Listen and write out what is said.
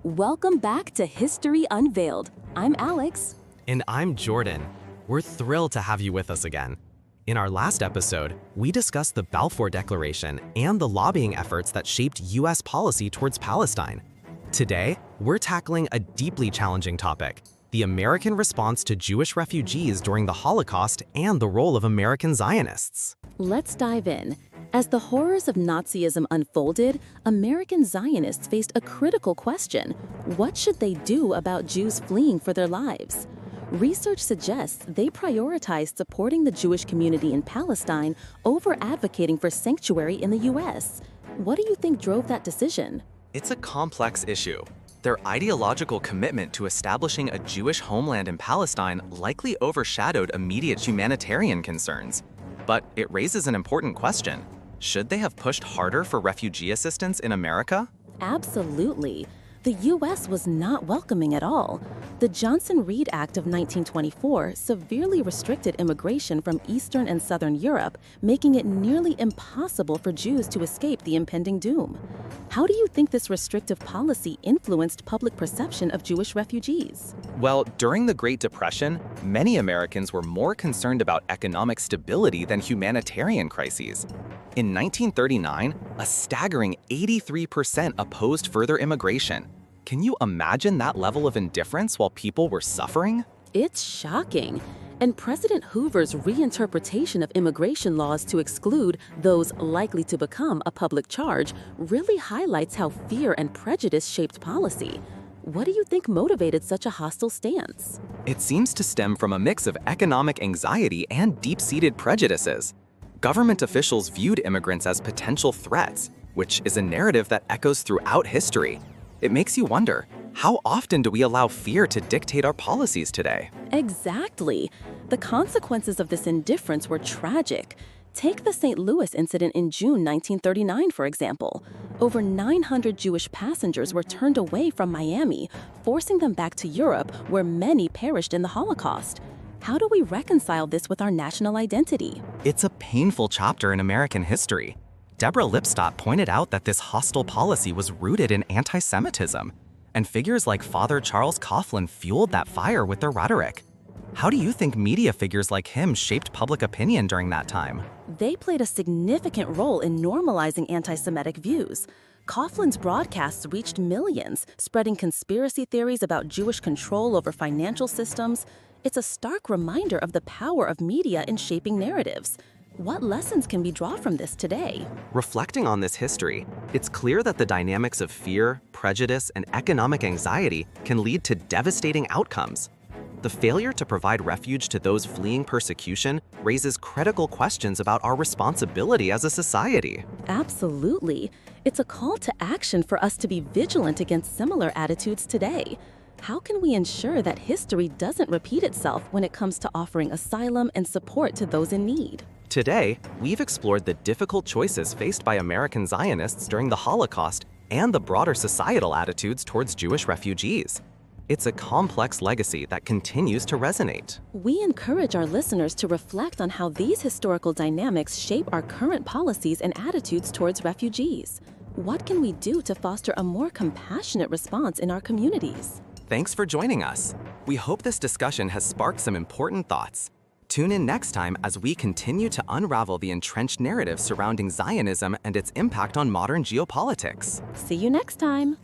Welcome back to History Unveiled. I'm Alex. And I'm Jordan. We're thrilled to have you with us again. In our last episode, we discussed the Balfour Declaration and the lobbying efforts that shaped U.S. policy towards Palestine. Today, we're tackling a deeply challenging topic: the American response to Jewish refugees during the Holocaust and the role of American Zionists. Let's dive in. As the horrors of Nazism unfolded, American Zionists faced a critical question: what should they do about Jews fleeing for their lives? Research suggests they prioritized supporting the Jewish community in Palestine over advocating for sanctuary in the U.S. What do you think drove that decision? It's a complex issue. Their ideological commitment to establishing a Jewish homeland in Palestine likely overshadowed immediate humanitarian concerns. But it raises an important question. Should they have pushed harder for refugee assistance in America? Absolutely. The U.S. was not welcoming at all. The Johnson-Reed Act of 1924 severely restricted immigration from Eastern and Southern Europe, making it nearly impossible for Jews to escape the impending doom. How do you think this restrictive policy influenced public perception of Jewish refugees? Well, during the Great Depression, many Americans were more concerned about economic stability than humanitarian crises. In 1939, a staggering 83% opposed further immigration. Can you imagine that level of indifference while people were suffering? It's shocking. And President Hoover's reinterpretation of immigration laws to exclude those likely to become a public charge really highlights how fear and prejudice shaped policy. What do you think motivated such a hostile stance? It seems to stem from a mix of economic anxiety and deep-seated prejudices. Government officials viewed immigrants as potential threats, which is a narrative that echoes throughout history. It makes you wonder, how often do we allow fear to dictate our policies today? Exactly. The consequences of this indifference were tragic. Take the St. Louis incident in June 1939, for example. Over 900 Jewish passengers were turned away from Miami, forcing them back to Europe, where many perished in the Holocaust. How do we reconcile this with our national identity? It's a painful chapter in American history. Deborah Lipstadt pointed out that this hostile policy was rooted in anti-Semitism, and figures like Father Charles Coughlin fueled that fire with their rhetoric. How do you think media figures like him shaped public opinion during that time? They played a significant role in normalizing anti-Semitic views. Coughlin's broadcasts reached millions, spreading conspiracy theories about Jewish control over financial systems. It's a stark reminder of the power of media in shaping narratives. What lessons can we draw from this today? Reflecting on this history, it's clear that the dynamics of fear, prejudice, and economic anxiety can lead to devastating outcomes. The failure to provide refuge to those fleeing persecution raises critical questions about our responsibility as a society. Absolutely. It's a call to action for us to be vigilant against similar attitudes today. How can we ensure that history doesn't repeat itself when it comes to offering asylum and support to those in need? Today, we've explored the difficult choices faced by American Zionists during the Holocaust and the broader societal attitudes towards Jewish refugees. It's a complex legacy that continues to resonate. We encourage our listeners to reflect on how these historical dynamics shape our current policies and attitudes towards refugees. What can we do to foster a more compassionate response in our communities? Thanks for joining us. We hope this discussion has sparked some important thoughts. Tune in next time as we continue to unravel the entrenched narrative surrounding Zionism and its impact on modern geopolitics. See you next time.